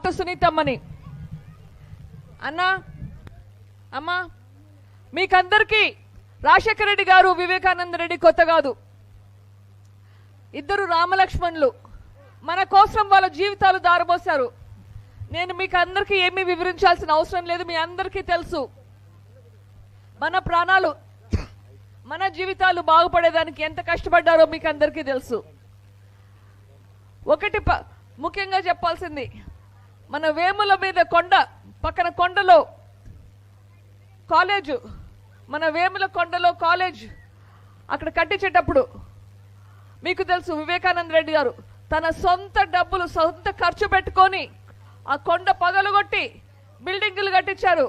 Doctor సునీతమ్మని. అన్నా అమ్మా, మీకందరికీ రాజశేఖర రెడ్డి గారు వివేకానంద రెడ్డి కొత్త కాదు. ఇద్దరు రామలక్ష్మణులు, మన కోసం వాళ్ళ జీవితాలు దారబోశారు. నేను మీకు అందరికీ ఏమీ వివరించాల్సిన అవసరం లేదు, మీ అందరికీ తెలుసు. మన ప్రాణాలు, మన జీవితాలు బాగుపడేదానికి ఎంత కష్టపడ్డారో మీకు అందరికీ తెలుసు. ఒకటి ముఖ్యంగా చెప్పాల్సింది, మన వేముల మీద కొండ పక్కన కొండలో కాలేజు, మన వేముల కొండలో కాలేజ్ అక్కడ కట్టించేటప్పుడు మీకు తెలుసు, వివేకానంద రెడ్డి గారు తన సొంత డబ్బులు, సొంత ఖర్చు పెట్టుకొని ఆ కొండ పగలగొట్టి బిల్డింగులు కట్టించారు,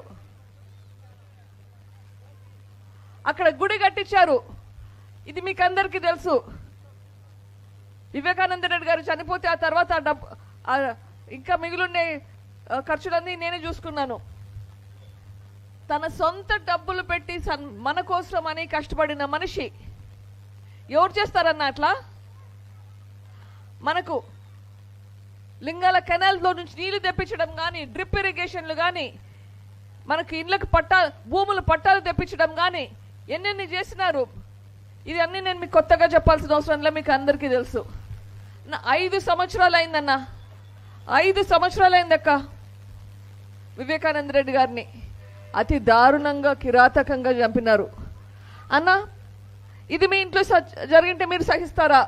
అక్కడ గుడి కట్టించారు. ఇది మీకు అందరికీ తెలుసు. వివేకానంద రెడ్డి గారు చనిపోతే ఆ తర్వాత ఆ డబ్బు, ఇంకా మిగిలిండే ఖర్చులన్నీ నేనే చూసుకున్నాను. తన సొంత డబ్బులు పెట్టి మన కోసం అని కష్టపడిన మనిషి ఎవరు చేస్తారన్న అట్లా? మనకు లింగాల కెనాల్లో నుంచి నీళ్లు తెప్పించడం కానీ, డ్రిప్ ఇరిగేషన్లు కానీ, మనకు ఇళ్ళకు భూములు పట్టాలు తెప్పించడం కానీ ఎన్నెన్ని చేసినారు. ఇది అన్నీ నేను మీకు కొత్తగా చెప్పాల్సిన అవసరం లేదు, మీకు అందరికీ తెలుసు. 5 సంవత్సరాలు అయిందన్న, 5 సంవత్సరాలు అయిందక్క వివేకానంద రెడ్డి గారిని అతి దారుణంగా, కిరాతకంగా చంపినారు. అన్న, ఇది మీ ఇంట్లో జరిగింటే మీరు సహిస్తారా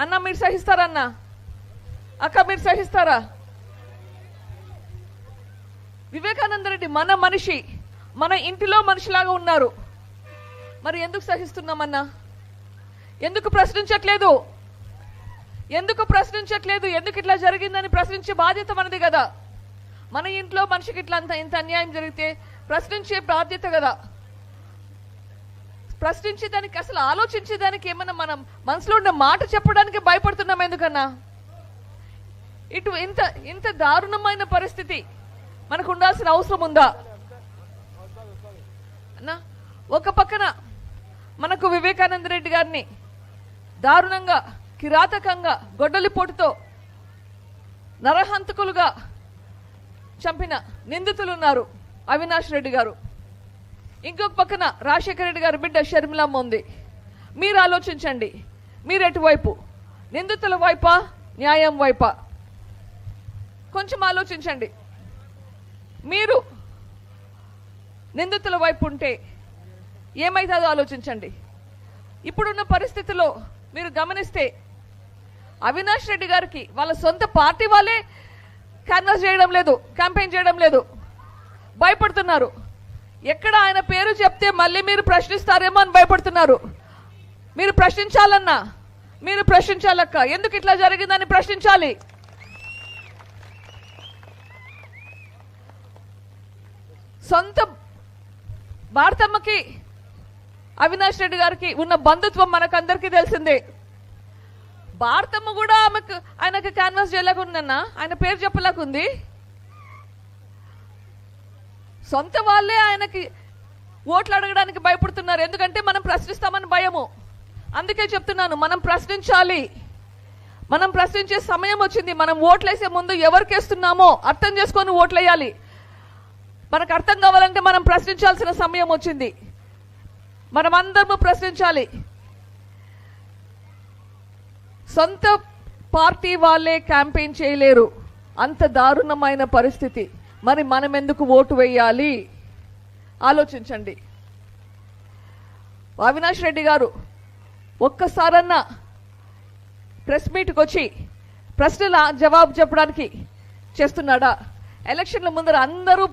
అన్న? మీరు సహిస్తారా అన్న? అక్క, మీరు సహిస్తారా? వివేకానంద రెడ్డి మన మనిషి, మన ఇంటిలో మనిషిలాగా ఉన్నారు. మరి ఎందుకు సహిస్తున్నామన్నా? ఎందుకు ప్రశ్నించట్లేదు? ఎందుకు ప్రశ్నించట్లేదు? ఎందుకు ఇట్లా జరిగిందని ప్రశ్నించే బాధ్యత మనది కదా. మన ఇంట్లో మనిషికి ఇట్లా ఇంత అన్యాయం జరిగితే ప్రశ్నించే బాధ్యత కదా. ప్రశ్నించేదానికి, అసలు ఆలోచించేదానికి ఏమన్నా మనం మనసులో ఉన్న మాట చెప్పడానికి భయపడుతున్నాం ఎందుకన్నా? ఇటు ఇంత దారుణమైన పరిస్థితి మనకు ఉండాల్సిన అవసరం ఉందా అన్నా? ఒక పక్కన మనకు వివేకానంద రెడ్డి గారిని దారుణంగా, కిరాతకంగా, గొడ్డలిపోటుతో నరహంతకులుగా చంపిన నిందితులు ఉన్నారు, అవినాష్ రెడ్డి గారు. ఇంకొక పక్కన రాజశేఖర రెడ్డి గారి బిడ్డ షర్మిలమ్మ ఉంది. మీరు ఆలోచించండి, మీరు ఎటువైపు? నిందితుల వైపా, న్యాయం వైపా? కొంచెం ఆలోచించండి. మీరు నిందితుల వైపు ఉంటే ఏమైతుందో ఆలోచించండి. ఇప్పుడున్న పరిస్థితిలో మీరు గమనిస్తే అవినాష్ రెడ్డి గారికి వాళ్ళ సొంత పార్టీ వాళ్ళే క్యాన్వాస్ చేయడం లేదు, క్యాంపెయిన్ చేయడం లేదు, భయపడుతున్నారు. ఎక్కడ ఆయన పేరు చెప్తే మళ్ళీ మీరు ప్రశ్నిస్తారేమో అని భయపడుతున్నారు. మీరు ప్రశ్నించాలన్నా, మీరు ప్రశ్నించాలక్క, ఎందుకు ఇట్లా జరిగిందని ప్రశ్నించాలి. సొంత భారతమ్మకి అవినాష్ రెడ్డి గారికి ఉన్న బంధుత్వం మనకందరికీ తెలిసిందే. భారతమ్మ కూడా ఆయనకు క్యాన్వాస్ చేయలేకుందన్నా, ఆయన పేరు చెప్పలేకుంది. సొంత వాళ్ళే ఆయనకి ఓట్లు అడగడానికి భయపడుతున్నారు. ఎందుకంటే మనం ప్రశ్నిస్తామని భయము. అందుకే చెప్తున్నాను, మనం ప్రశ్నించాలి. మనం ప్రశ్నించే సమయం వచ్చింది. మనం ఓట్లేసే ముందు ఎవరికి వేస్తున్నామో అర్థం చేసుకొని ఓట్లేయాలి. మనకు అర్థం కావాలంటే మనం ప్రశ్నించాల్సిన సమయం వచ్చింది. మనం అందరము ప్రశ్నించాలి. సొంత పార్టీ వాళ్ళే క్యాంపెయిన్ చేయలేరు, అంత దారుణమైన పరిస్థితి. మరి మనం ఎందుకు ఓటు వేయాలి? ఆలోచించండి. అవినాష్ రెడ్డి గారు ఒక్కసారన్నా ప్రెస్ మీట్కి వచ్చి ప్రశ్నల జవాబు చెప్పడానికి చేస్తున్నాడా? ఎలక్షన్ల ముందర అందరూ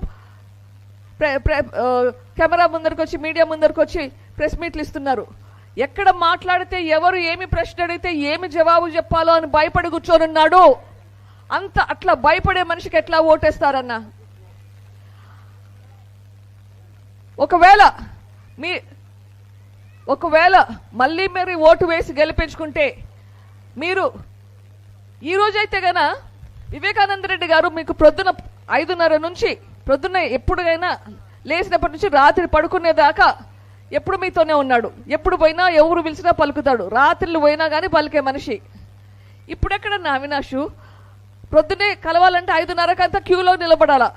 కెమెరా ముందరకు వచ్చి, మీడియా ముందరకు వచ్చి ప్రెస్ మీట్లు ఇస్తున్నారు. ఎక్కడ మాట్లాడితే, ఎవరు ఏమి ప్రశ్న అడిగితే ఏమి జవాబు చెప్పాలో అని భయపడి కూర్చోనున్నాడు. అట్లా భయపడే మనిషికి ఎట్లా ఓటేస్తారన్నా? ఒకవేళ మళ్ళీ మీరు ఓటు వేసి గెలిపించుకుంటే, మీరు ఈరోజైతే గన వివేకానంద రెడ్డి గారు మీకు ప్రొద్దున 5:30 నుంచి, ప్రొద్దున ఎప్పుడైనా లేచినప్పటి నుంచి రాత్రి పడుకునేదాకా ఎప్పుడు మీతోనే ఉన్నాడు. ఎప్పుడు పోయినా, ఎవరు పిలిచినా పలుకుతాడు. రాత్రులు పోయినా కానీ పలికే మనిషి. ఇప్పుడెక్కడన్నా అవినాష్? ప్రొద్దునే కలవాలంటే 5:30కంతా క్యూలో నిలబడాలా.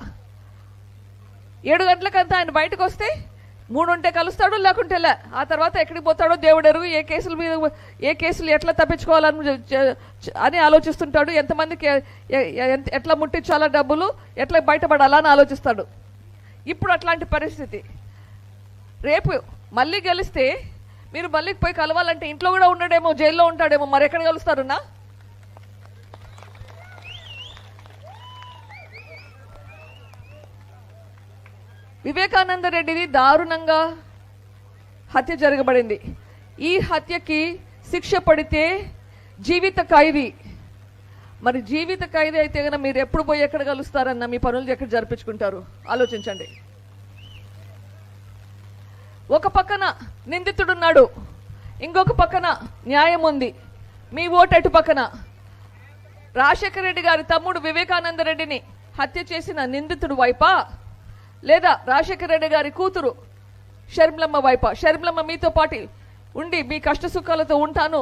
7 గంటలకంతా ఆయన బయటకు వస్తే 3 ఉంటే కలుస్తాడు, లేకుంటే లే. ఆ తర్వాత ఎక్కడికి పోతాడో దేవుడు ఎరుగు. ఏ కేసులు ఎట్లా తప్పించుకోవాలని అని ఆలోచిస్తుంటాడు. ఎంతమందికి ఎట్లా ముట్టించాలా డబ్బులు, ఎట్లా బయటపడాలా అని ఆలోచిస్తాడు. ఇప్పుడు అట్లాంటి పరిస్థితి. రేపు మళ్ళీ గెలిస్తే మీరు మళ్ళీ పోయి కలవాలంటే ఇంట్లో కూడా ఉండడేమో, జైల్లో ఉంటాడేమో, మరి ఎక్కడ కలుస్తారున్నా? వివేకానంద రెడ్డిది దారుణంగా హత్య జరగబడింది. ఈ హత్యకి శిక్ష పడితే జీవిత ఖైదీ. మరి జీవిత ఖైదీ అయితే కనుక మీరు ఎప్పుడు పోయి ఎక్కడ కలుస్తారన్న, మీ పనులు ఎక్కడ జరిపించుకుంటారు ఆలోచించండి. ఒక పక్కన నిందితుడున్నాడు, ఇంకొక పక్కన న్యాయం ఉంది. మీ ఓటు ఎటు పక్కన? రాజశేఖర రెడ్డి గారి తమ్ముడు వివేకానంద రెడ్డిని హత్య చేసిన నిందితుడు వైపా, లేదా రాజశేఖర రెడ్డి గారి కూతురు షర్మిలమ్మ వైపా? షర్మిలమ్మ మీతో పాటు ఉండి మీ కష్ట సుఖాలతో ఉంటాను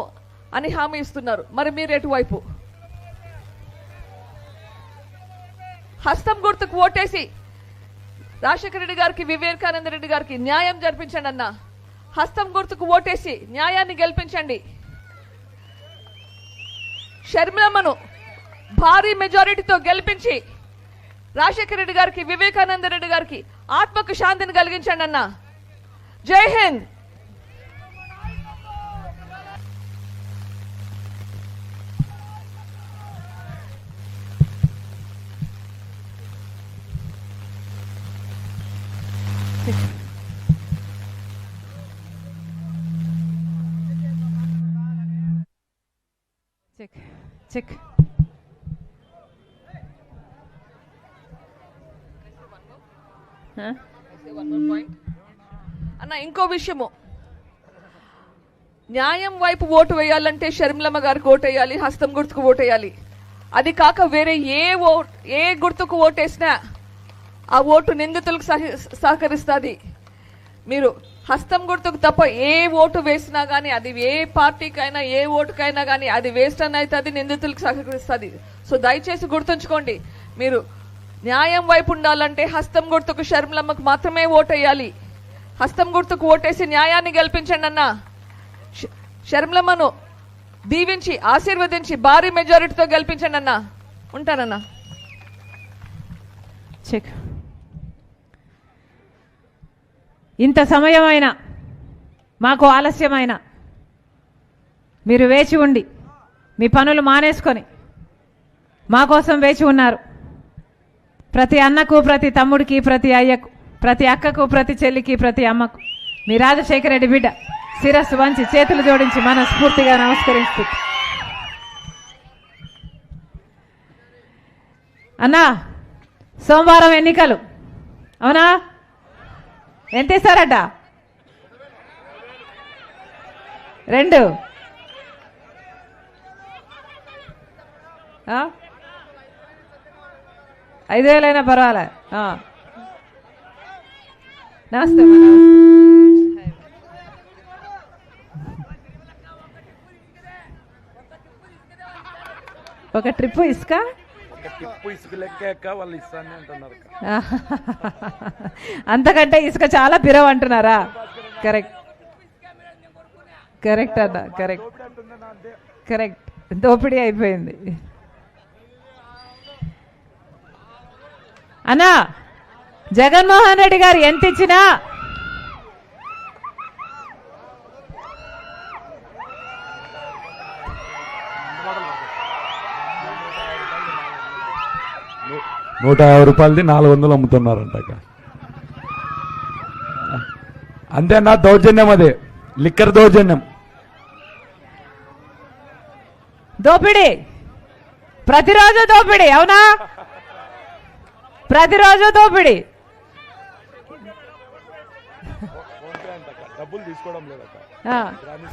అని హామీ ఇస్తున్నారు. మరి మీరు ఎటువైపు? హస్తం గుర్తుకు ఓటేసి రాజశేఖర రెడ్డి గారికి, వివేకానంద రెడ్డి గారికి న్యాయం జరిపించండి అన్న. హస్తం గుర్తుకు ఓటేసి న్యాయాన్ని గెలిపించండి. షర్మిలమ్మను భారీ మెజారిటీతో గెలిపించి రాజశేఖర రెడ్డి గారికి, వివేకానంద రెడ్డి గారికి ఆత్మకు శాంతిని కలిగించండి అన్న. జై హింద్. Check check. అన్న ఇంకో విషయము, న్యాయం వైపు ఓటు వేయాలంటే షర్మిలమ్మ గారికి ఓటు వేయాలి, హస్తం గుర్తుకు ఓటు వేయాలి. అది కాక వేరే ఏ గుర్తుకు ఓటేసినా ఆ ఓటు నిందితులకు సహకరిస్తుంది. మీరు హస్తం గుర్తుకు తప్ప ఏ ఓటు వేసినా కానీ, అది ఏ పార్టీకైనా ఏ ఓటుకైనా కానీ అది వేస్ట్ అని అవుతుంది, నిందితులకు సహకరిస్తుంది. సో దయచేసి గుర్తుంచుకోండి, మీరు న్యాయం వైపు ఉండాలంటే హస్తం గుర్తుకు షర్మిలమ్మకు మాత్రమే ఓటు వేయాలి. హస్తం గుర్తుకు ఓటేసి న్యాయాన్ని గెలిపించండి అన్న. షర్మిలమ్మను దీవించి ఆశీర్వదించి భారీ మెజారిటీతో గెలిపించండి అన్న. ఉంటానన్నా. చెక్. ఇంత సమయమైనా మాకు ఆలస్యమైన మీరు వేచి ఉండి మీ పనులు మానేసుకొని మా కోసం వేచి ఉన్నారు. ప్రతి అన్నకు, ప్రతి తమ్ముడికి, ప్రతి అయ్యకు, ప్రతి అక్కకు, ప్రతి చెల్లికి, ప్రతి అమ్మకు మీ రాజశేఖర రెడ్డి బిడ్డ శిరస్సు వంచి చేతులు జోడించి మనస్ఫూర్తిగా నమస్కరిస్తూ, అన్నా సోమవారం ఎన్నికలు అవునా? ఎంత ఇస్తారట? 2 5,000 పర్వాలే. నమస్తే. ఒక ట్రిప్ ఇసుక అంతకంటే ఇసుక చాలా పిరవ్ అంటున్నారా? కరెక్ట్ కరెక్ట్ అన్న, కరెక్ట్ కరెక్ట్. దోపిడీ అయిపోయింది అన్నా. జగన్మోహన్ రెడ్డి గారు ఎంత ఇచ్చినా ₹150 400 అమ్ముతున్నారంట. అంతేనా? దౌర్జన్యం, అదే లిక్కర్ దౌర్జన్యం, దోపిడీ, ప్రతిరోజు దోపిడీ అవునా? ప్రతిరోజు దోపిడీ. డబ్బులు తీసుకోవడం లేదు,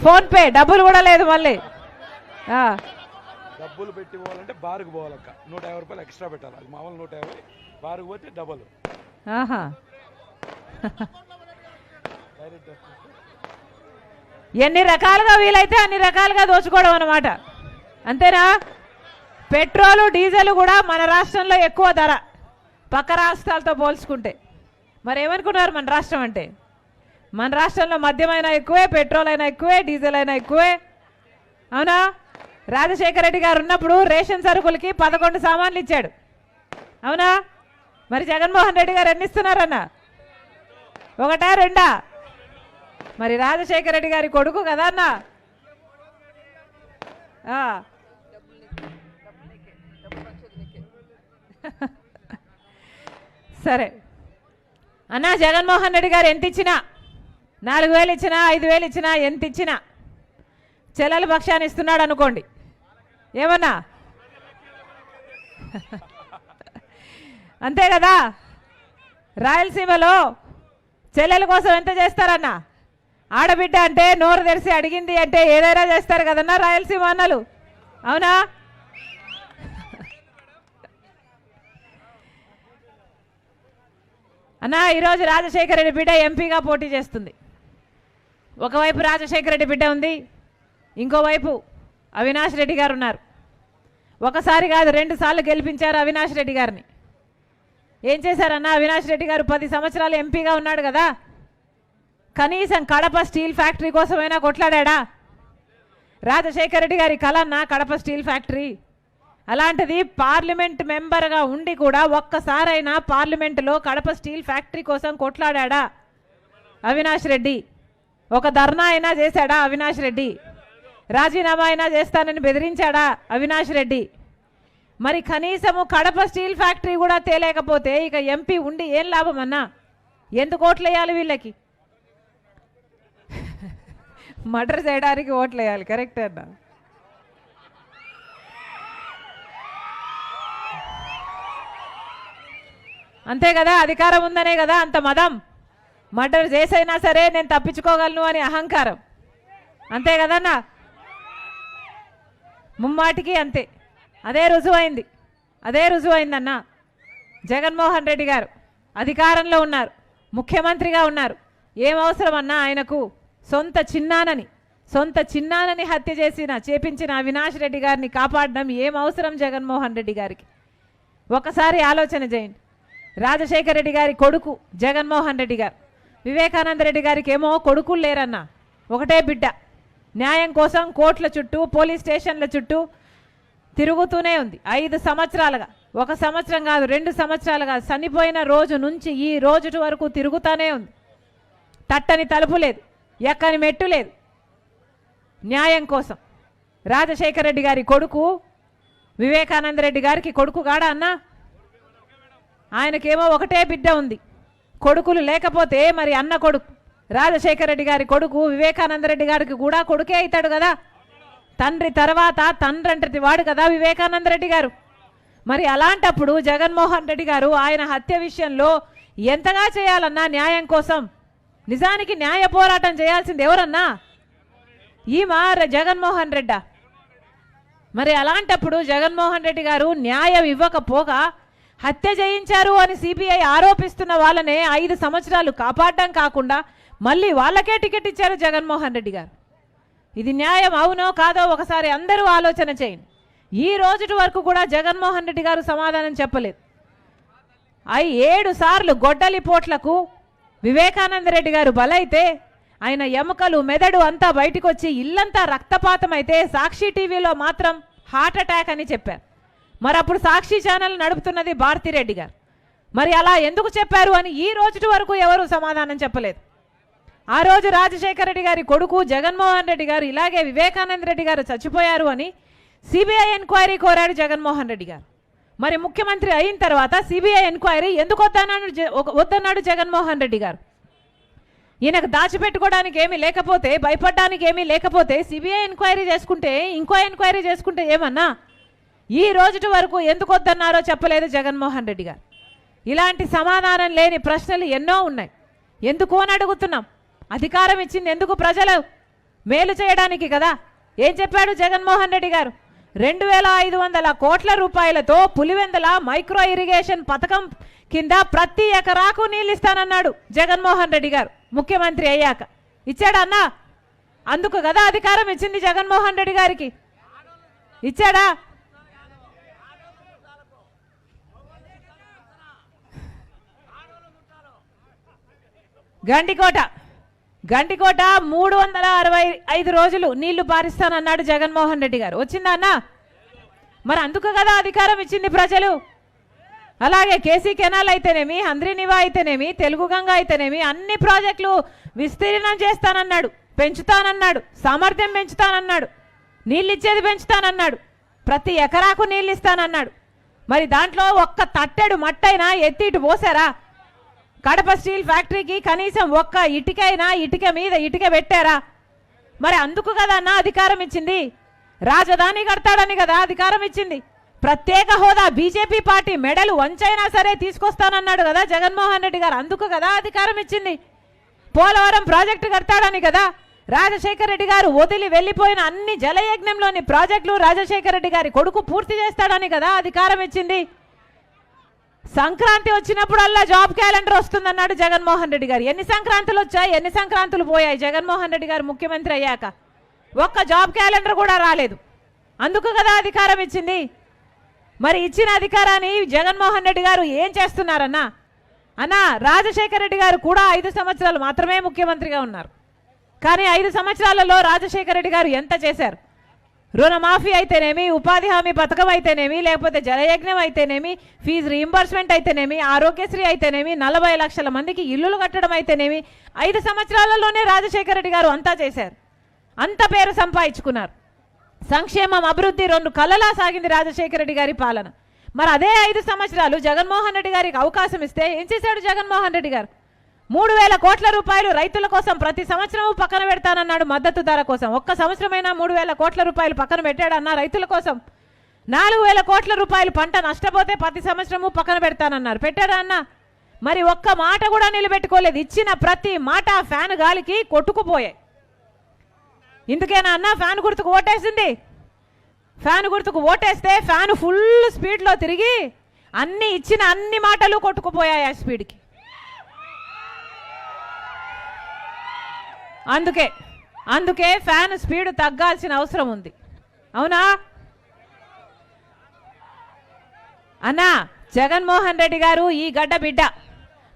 ఫోన్ పే డబ్బులు కూడా లేదు. మళ్ళీ డబ్బులు పెట్టి పోవాలంటే బారుకు పోవాలక్క. ₹150 ఎక్స్ట్రా పెట్టాలి. అది మామూలు 150, బారుకు పోతే డబల్. ఎన్ని రకాలుగా వీలైతే అన్ని రకాలుగా దోచుకోవడం అన్నమాట. అంతేనా? పెట్రోలు డీజిల్ కూడా మన రాష్ట్రంలో ఎక్కువ ధర పక్క రాష్ట్రాలతో పోల్చుకుంటే. మరి ఏమనుకున్నారు మన రాష్ట్రం అంటే? మన రాష్ట్రంలో మద్యం అయినా ఎక్కువే, పెట్రోల్ అయినా ఎక్కువే, డీజిల్ అయినా ఎక్కువే. అవునా? రాజశేఖర రెడ్డి గారు ఉన్నప్పుడు రేషన్ సరుకులకి 11 సామాన్లు ఇచ్చాడు. అవునా? మరి జగన్మోహన్ రెడ్డి గారు ఎన్ని ఇస్తున్నారన్న? 1, 2? మరి రాజశేఖర రెడ్డి గారి కొడుకు కదా అన్న. సరే అన్నా, జగన్మోహన్ రెడ్డి గారు ఎంత ఇచ్చినా, 4,000 ఇచ్చినా, 5,000 ఇచ్చినా, ఎంత ఇచ్చినా చెల్లెల పక్షాన్ని ఇస్తున్నాడు అనుకోండి, ఏమన్నా? అంతే కదా. రాయలసీమలో చెల్లెల కోసం ఎంత చేస్తారన్నా? ఆడబిడ్డ అంటే నోరు తెరిచి అడిగింది అంటే ఏదైనా చేస్తారు కదన్నా రాయలసీమ అన్నలు. అవునా? అన్నా, ఈరోజు రాజశేఖర రెడ్డి బిడ్డ ఎంపీగా పోటీ చేస్తుంది. ఒకవైపు రాజశేఖర రెడ్డి బిడ్డ ఉంది, ఇంకోవైపు అవినాష్ రెడ్డి గారు ఉన్నారు. ఒకసారి కాదు 2 సార్లు గెలిపించారు అవినాష్ రెడ్డి గారిని. ఏం చేశారన్నా? అవినాష్ రెడ్డి గారు 10 సంవత్సరాలు ఎంపీగా ఉన్నాడు కదా, కనీసం కడప స్టీల్ ఫ్యాక్టరీ కోసమైనా కొట్లాడా? రాజశేఖర రెడ్డి గారి కలన్నా కడప స్టీల్ ఫ్యాక్టరీ. అలాంటిది పార్లమెంట్ మెంబర్గా ఉండి కూడా ఒక్కసారైనా పార్లమెంటులో కడప స్టీల్ ఫ్యాక్టరీ కోసం కొట్లాడా అవినాష్ రెడ్డి? ఒక ధర్నా అయినా చేశాడా అవినాష్ రెడ్డి? రాజీనామా అయినా చేస్తానని బెదిరించాడా అవినాష్ రెడ్డి? మరి కనీసము కడప స్టీల్ ఫ్యాక్టరీ కూడా తేలేకపోతే ఇక ఎంపీ ఉండి ఏం లాభం అన్నా? ఎందుకు ఓట్లు వేయాలి వీళ్ళకి? మర్డర్ చేయడానికి ఓట్లు వేయాలి. కరెక్ట్ అన్నా. అంతే కదా, అధికారం ఉందనే కదా అంత మదం. మర్డర్ చేసైనా సరే నేను తప్పించుకోగలను అని అహంకారం. అంతే కదన్నా? ముమ్మాటికి అంతే. అదే రుజువైందన్న. జగన్మోహన్ రెడ్డి గారు అధికారంలో ఉన్నారు, ముఖ్యమంత్రిగా ఉన్నారు. ఏం అవసరం అన్నా ఆయనకు? సొంత చిన్నానని హత్య చేపించిన అవినాష్ రెడ్డి గారిని కాపాడడం ఏం అవసరం జగన్మోహన్ రెడ్డి గారికి? ఒకసారి ఆలోచన చేయండి. రాజశేఖర రెడ్డి గారి కొడుకు జగన్మోహన్ రెడ్డి గారు, వివేకానంద రెడ్డి గారికి ఏమో కొడుకులు లేరన్నా, ఒకటే బిడ్డ. న్యాయం కోసం కోర్టుల చుట్టూ, పోలీస్ స్టేషన్ల చుట్టూ తిరుగుతూనే ఉంది 5 సంవత్సరాలుగా. 1 సంవత్సరం కాదు, 2 సంవత్సరాలుగా. చనిపోయిన రోజు నుంచి ఈ రోజు వరకు తిరుగుతూనే ఉంది. తట్టని తలుపు లేదు, ఎక్కని మెట్టు లేదు న్యాయం కోసం. రాజశేఖర రెడ్డి గారి కొడుకు వివేకానంద రెడ్డి గారికి కొడుకు కాడా అన్నా? ఆయనకేమో ఒకటే బిడ్డ ఉంది, కొడుకులు లేకపోతే మరి అన్న కొడుకు రాజశేఖర రెడ్డి గారి కొడుకు వివేకానంద రెడ్డి గారికి కూడా కొడుకే అవుతాడు కదా. తండ్రి తర్వాత తండ్రి వాడు కదా వివేకానంద రెడ్డి గారు. మరి అలాంటప్పుడు జగన్మోహన్ రెడ్డి గారు ఆయన హత్య విషయంలో ఎంతగా చేయాలన్నా న్యాయం కోసం? నిజానికి న్యాయ పోరాటం చేయాల్సింది ఎవరన్నా? ఈమె జగన్మోహన్ రెడ్డా? మరి అలాంటప్పుడు జగన్మోహన్ రెడ్డి గారు న్యాయం ఇవ్వకపోగా హత్య చేయించారు అని సిబిఐ ఆరోపిస్తున్న వాళ్ళనే 5 సంవత్సరాలు కాపాడడం కాకుండా మళ్ళీ వాళ్ళకే టికెట్ ఇచ్చారు జగన్మోహన్ రెడ్డి గారు. ఇది న్యాయం అవునో కాదో ఒకసారి అందరూ ఆలోచన చేయండి. ఈ రోజు వరకు కూడా జగన్మోహన్ రెడ్డి గారు సమాధానం చెప్పలేదు. 7 సార్లు గొడ్డలి పోట్లకు వివేకానంద రెడ్డి గారు బలైతే ఆయన ఎముకలు మెదడు అంతా బయటకు వచ్చి ఇల్లంతా రక్తపాతం అయితే సాక్షి టీవీలో మాత్రం హార్ట్ అటాక్ అని చెప్పారు. మరి అప్పుడు సాక్షి ఛానల్ నడుపుతున్నది భారతిరెడ్డి గారు. మరి అలా ఎందుకు చెప్పారు అని ఈ రోజు వరకు ఎవరు సమాధానం చెప్పలేదు. ఆ రోజు రాజశేఖర రెడ్డి గారి కొడుకు జగన్మోహన్ రెడ్డి గారు ఇలాగే వివేకానంద రెడ్డి గారు చచ్చిపోయారు అని సిబిఐ ఎంక్వైరీ కోరాడు జగన్మోహన్ రెడ్డి గారు. మరి ముఖ్యమంత్రి అయిన తర్వాత సిబిఐ ఎంక్వైరీ ఎందుకు వద్దన్నాడు జగన్మోహన్ రెడ్డి గారు? ఈయనకు దాచిపెట్టుకోవడానికి ఏమీ లేకపోతే, భయపడడానికి ఏమీ లేకపోతే సిబిఐ ఎంక్వైరీ చేసుకుంటే, ఇంకో ఎంక్వైరీ చేసుకుంటే ఏమన్నా? ఈ రోజు వరకు ఎందుకు వద్దన్నారో చెప్పలేదు జగన్మోహన్ రెడ్డి గారు. ఇలాంటి సమాధానం లేని ప్రశ్నలు ఎన్నో ఉన్నాయి. ఎందుకు అని అడుగుతున్నాం. అధికారం ఇచ్చింది ఎందుకు? ప్రజలు మేలు చేయడానికి కదా. ఏం చెప్పాడు జగన్మోహన్ రెడ్డి గారు? 2,500 కోట్ల రూపాయలతో పులివెందుల మైక్రో ఇరిగేషన్ పథకం కింద ప్రతి ఎకరాకు నీళ్ళు ఇస్తానన్నాడు జగన్మోహన్ రెడ్డి గారు ముఖ్యమంత్రి అయ్యాక. ఇచ్చాడా అన్నా? అందుకు కదా అధికారం ఇచ్చింది జగన్మోహన్ రెడ్డి గారికి. ఇచ్చాడా? గంటికోట 365 రోజులు నీళ్లు పారిస్తానన్నాడు జగన్మోహన్ రెడ్డి గారు. వచ్చిందా అన్న? మరి అందుకు కదా అధికారం ఇచ్చింది ప్రజలు. అలాగే కేసీ కెనాల్ అయితేనేమి, హంద్రీనివా అయితేనేమి, తెలుగు గంగ అయితేనేమి అన్ని ప్రాజెక్టులు విస్తీర్ణం చేస్తానన్నాడు, పెంచుతానన్నాడు, సామర్థ్యం పెంచుతానన్నాడు, నీళ్ళు ఇచ్చేది పెంచుతానన్నాడు, ప్రతి ఎకరాకు నీళ్ళు ఇస్తానన్నాడు. మరి దాంట్లో ఒక్క తట్టెడు మట్టైనా ఎత్తి ఇటు పోసారా? కడప స్టీల్ ఫ్యాక్టరీకి కనీసం ఒక్క ఇటుకైనా ఇటుక మీద ఇటుక పెట్టారా? మరి అందుకు కదా అన్న అధికారం ఇచ్చింది. రాజధాని కడతాడని కదా అధికారం ఇచ్చింది. ప్రత్యేక హోదా బీజేపీ పార్టీ మెడలు వంచైనా సరే తీసుకొస్తానన్నాడు కదా జగన్మోహన్ రెడ్డి గారు. అందుకు కదా అధికారం ఇచ్చింది. పోలవరం ప్రాజెక్టు కడతాడని కదా రాజశేఖర రెడ్డి గారు వదిలి వెళ్ళిపోయిన అన్ని జలయజ్ఞంలోని ప్రాజెక్టులు రాజశేఖర రెడ్డి గారి కొడుకు పూర్తి చేస్తాడని కదా అధికారం ఇచ్చింది. సంక్రాంతి వచ్చినప్పుడల్లా జాబ్ క్యాలెండర్ వస్తుందన్నాడు జగన్మోహన్ రెడ్డి గారు. ఎన్ని సంక్రాంతులు వచ్చాయి, ఎన్ని సంక్రాంతులు పోయాయి జగన్మోహన్ రెడ్డి గారు ముఖ్యమంత్రి అయ్యాక? ఒక్క జాబ్ క్యాలెండర్ కూడా రాలేదు. అందుకు కదా అధికారం ఇచ్చింది. మరి ఇచ్చిన అధికారాన్ని జగన్మోహన్ రెడ్డి గారు ఏం చేస్తున్నారన్నా? అన్నా, రాజశేఖర రెడ్డి గారు కూడా 5 సంవత్సరాలు మాత్రమే ముఖ్యమంత్రిగా ఉన్నారు. కానీ 5 సంవత్సరాలలో రాజశేఖర రెడ్డి గారు ఎంత చేశారు? రుణమాఫీ అయితేనేమి, ఉపాధి హామీ పథకం అయితేనేమి, లేకపోతే జలయజ్ఞం అయితేనేమి, ఫీజు రీయింబర్స్మెంట్ అయితేనేమి, ఆరోగ్యశ్రీ అయితేనేమి, 40 లక్షల మందికి ఇల్లులు కట్టడం అయితేనేమి 5 సంవత్సరాలలోనే రాజశేఖర రెడ్డి గారు అంతా చేశారు. అంత పేరు సంపాదించుకున్నారు. సంక్షేమం, అభివృద్ధి 2 కళ్ళలా సాగింది రాజశేఖర రెడ్డి గారి పాలన. మరి అదే 5 సంవత్సరాలు జగన్మోహన్ రెడ్డి గారికి అవకాశం ఇస్తే ఏం చేశాడు జగన్మోహన్ రెడ్డి గారు? 3,000 కోట్ల రూపాయలు రైతుల కోసం ప్రతి సంవత్సరం పక్కన పెడతానన్నాడు మద్దతు ధర కోసం. ఒక్క సంవత్సరమైనా 3,000 కోట్ల రూపాయలు పక్కన పెట్టాడన్నా రైతుల కోసం? 4,000 కోట్ల రూపాయలు పంట నష్టపోతే ప్రతి సంవత్సరము పక్కన పెడతానన్నారు, పెట్టాడా అన్న? మరి ఒక్క మాట కూడా నిలబెట్టుకోలేదు. ఇచ్చిన ప్రతి మాట ఫ్యాన్ గాలికి కొట్టుకుపోయాయి. ఇందుకేనా అన్న ఫ్యాన్ గుర్తుకు ఓటేసింది? ఫ్యాన్ గుర్తుకు ఓటేస్తే ఫ్యాన్ ఫుల్ స్పీడ్లో తిరిగి అన్ని ఇచ్చిన అన్ని మాటలు కొట్టుకుపోయాయి ఆ స్పీడ్కి. అందుకే ఫ్యాన్ స్పీడ్ తగ్గాల్సిన అవసరం ఉంది. అవునా అన్నా? జగన్మోహన్ రెడ్డి గారు ఈ గడ్డ బిడ్డ.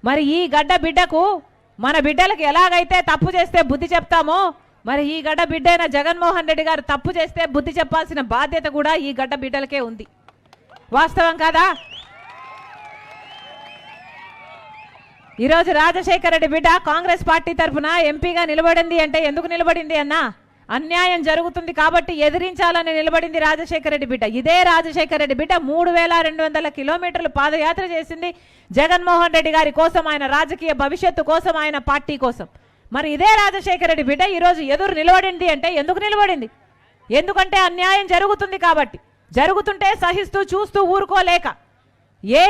మరి ఈ గడ్డ బిడ్డకు మన బిడ్డలకు ఎలాగైతే తప్పు చేస్తే బుద్ధి చెప్తామో, మరి ఈ గడ్డ బిడ్డ అయిన జగన్మోహన్ రెడ్డి గారు తప్పు చేస్తే బుద్ధి చెప్పాల్సిన బాధ్యత కూడా ఈ గడ్డ బిడ్డలకే ఉంది. వాస్తవం కాదా? ఈరోజు రాజశేఖర రెడ్డి బిడ్డ కాంగ్రెస్ పార్టీ తరఫున ఎంపీగా నిలబడింది అంటే ఎందుకు నిలబడింది అన్నా? అన్యాయం జరుగుతుంది కాబట్టి ఎదిరించాలని నిలబడింది రాజశేఖర రెడ్డి బిడ్డ. ఇదే రాజశేఖర రెడ్డి బిడ్డ 3,200 కిలోమీటర్లు పాదయాత్ర చేసింది జగన్మోహన్ రెడ్డి గారి కోసం, ఆయన రాజకీయ భవిష్యత్తు కోసం, ఆయన పార్టీ కోసం. మరి ఇదే రాజశేఖర రెడ్డి బిడ్డ ఈరోజు ఎదురు నిలబడింది అంటే ఎందుకు నిలబడింది? ఎందుకంటే అన్యాయం జరుగుతుంది కాబట్టి. జరుగుతుంటే సహిస్తూ చూస్తూ ఊరుకోలేక ఏ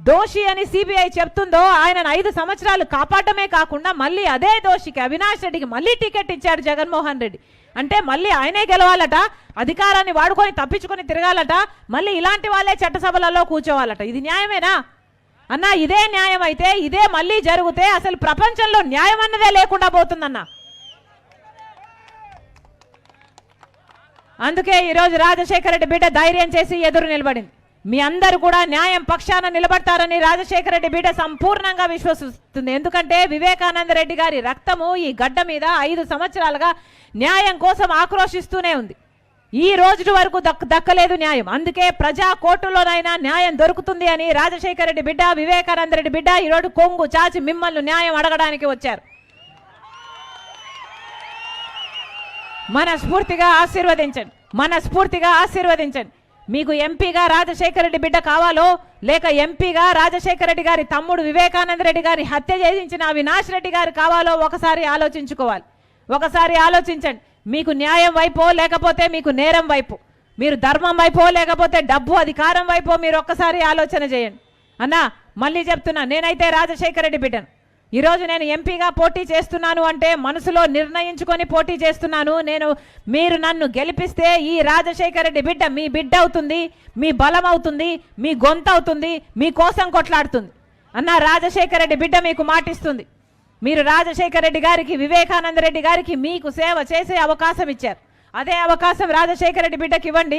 దోషి అని సిబిఐ చెప్తుందో ఆయనను 5 సంవత్సరాలు కాపాడమే కాకుండా మళ్ళీ అదే దోషికి అవినాష్ రెడ్డికి మళ్ళీ టికెట్ ఇచ్చాడు జగన్మోహన్ రెడ్డి. అంటే మళ్ళీ ఆయనే గెలవాలట, అధికారాన్ని వాడుకొని తప్పించుకొని తిరగాలట, మళ్ళీ ఇలాంటి వాళ్ళే చట్టసభలలో కూర్చోవాలట. ఇది న్యాయమేనా అన్నా? ఇదే న్యాయం అయితే, ఇదే మళ్ళీ జరిగితే అసలు ప్రపంచంలో న్యాయం అన్నదే లేకుండా పోతుందన్నా. అందుకే ఈరోజు రాజశేఖర రెడ్డి బిడ్డ ధైర్యం చేసి ఎదురు నిలబడింది. మీ అందరూ కూడా న్యాయం పక్షాన నిలబడతారని రాజశేఖర రెడ్డి బిడ్డ సంపూర్ణంగా విశ్వసిస్తుంది. ఎందుకంటే వివేకానంద రెడ్డి గారి రక్తము ఈ గడ్డ మీద 5 సంవత్సరాలుగా న్యాయం కోసం ఆక్రోశిస్తూనే ఉంది. ఈ రోజు వరకు దక్కలేదు న్యాయం. అందుకే ప్రజా కోర్టులోనైనా న్యాయం దొరుకుతుంది అని రాజశేఖర రెడ్డి బిడ్డ, వివేకానంద రెడ్డి బిడ్డ ఈరోజు కొంగు చాచి మిమ్మల్ని న్యాయం అడగడానికి వచ్చారు. మనస్ఫూర్తిగా ఆశీర్వదించండి. మీకు ఎంపీగా రాజశేఖర రెడ్డి బిడ్డ కావాలో, లేక ఎంపీగా రాజశేఖర రెడ్డి గారి తమ్ముడు వివేకానంద రెడ్డి గారి హత్య చేయించిన అవినాష్ రెడ్డి గారు కావాలో ఒకసారి ఆలోచించుకోవాలి. ఒకసారి ఆలోచించండి. మీకు న్యాయం వైపో లేకపోతే మీకు నేరం వైపు, మీరు ధర్మం వైపో లేకపోతే డబ్బు అధికారం వైపో మీరు ఒక్కసారి ఆలోచన చేయండి. అన్నా మళ్ళీ చెప్తున్నా, నేనైతే రాజశేఖర రెడ్డి బిడ్డను. ఈరోజు నేను ఎంపీగా పోటీ చేస్తున్నాను అంటే మనసులో నిర్ణయించుకొని పోటీ చేస్తున్నాను. మీరు నన్ను గెలిపిస్తే ఈ రాజశేఖర రెడ్డి బిడ్డ మీ బిడ్డ అవుతుంది, మీ బలం అవుతుంది, మీ గొంతు అవుతుంది, మీ కోసం కొట్లాడుతుంది. అన్న రాజశేఖర రెడ్డి బిడ్డ మీకు మాటిస్తుంది. మీరు రాజశేఖర రెడ్డి గారికి, వివేకానంద రెడ్డి గారికి మీకు సేవ చేసే అవకాశం ఇచ్చారు. అదే అవకాశం రాజశేఖర రెడ్డి బిడ్డకి ఇవ్వండి.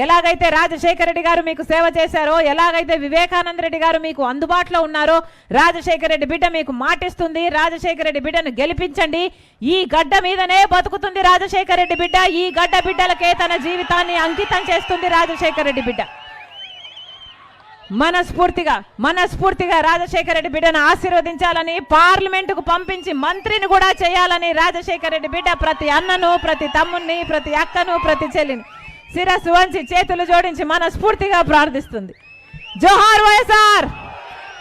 ఎలాగైతే రాజశేఖర రెడ్డి గారు మీకు సేవ చేశారో, ఎలాగైతే వివేకానంద రెడ్డి గారు మీకు అందుబాటులో ఉన్నారో, రాజశేఖర రెడ్డి బిడ్డ మీకు మాటిస్తుంది. రాజశేఖర రెడ్డి బిడ్డను గెలిపించండి. ఈ గడ్డ మీదనే బతుకుతుంది రాజశేఖర రెడ్డి బిడ్డ. ఈ గడ్డ బిడ్డలకే తన జీవితాన్ని అంకితం చేస్తుంది రాజశేఖర రెడ్డి బిడ్డ. మనస్ఫూర్తిగా రాజశేఖర రెడ్డి బిడ్డను ఆశీర్వదించాలని, పార్లమెంటుకు పంపించి మంత్రిని కూడా చేయాలని రాజశేఖర రెడ్డి బిడ్డ ప్రతి అన్నను, ప్రతి తమ్ముణ్ణి, ప్రతి అక్కను, ప్రతి చెల్లిని శిరస్సు వంచి చేతులు జోడించి మనస్ఫూర్తిగా ప్రార్థిస్తుంది. జోహార్ వైఎస్ఆర్,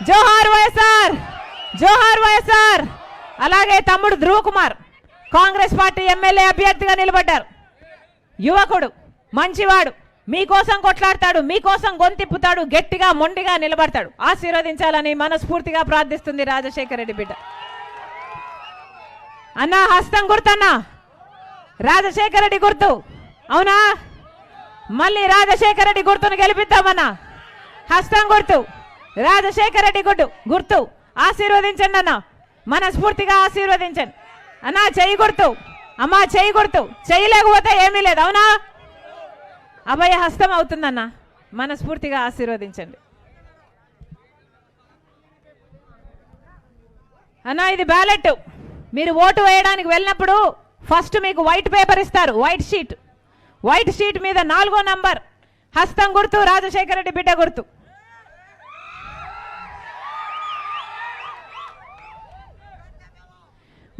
జోహార్ వైఎస్ఆర్, జోహార్ వైఎస్ఆర్. అలాగే తమ్ముడు ధ్రువ కుమార్ కాంగ్రెస్ పార్టీ ఎమ్మెల్యే అభ్యర్థిగా నిలబడ్డారు. యువకుడు, మంచివాడు, మీకోసం కొట్లాడతాడు, మీకోసం గొంతిప్పుతాడు, గట్టిగా మొండిగా నిలబడతాడు. ఆశీర్వదించాలని మనస్ఫూర్తిగా ప్రార్థిస్తుంది రాజశేఖర రెడ్డి బిడ్డ. అన్నా హస్తం గుర్తన్నా, రాజశేఖర రెడ్డి గుర్తు, అవునా? మళ్ళీ రాజశేఖర రెడ్డి గుర్తును గెలిపిద్దామన్నా. హస్తం గుర్తు, రాజశేఖర రెడ్డి గుర్తు. ఆశీర్వదించండి అన్న, మనస్ఫూర్తిగా ఆశీర్వదించండి అన్నా. చెయ్యి గుర్తు, అమ్మా చెయ్యి గుర్తు. చెయ్యి లేకపోతే ఏమీ లేదు, అవునా? అభయ హస్తం అవుతుందన్న, మనస్ఫూర్తిగా ఆశీర్వదించండి అన్నా. ఇది బ్యాలెట్. మీరు ఓటు వేయడానికి వెళ్ళినప్పుడు ఫస్ట్ మీకు వైట్ పేపర్ ఇస్తారు, వైట్ షీట్ మీద 4వ నంబర్ హస్తం గుర్తు, రాజశేఖర రెడ్డి బిడ్డ గుర్తు.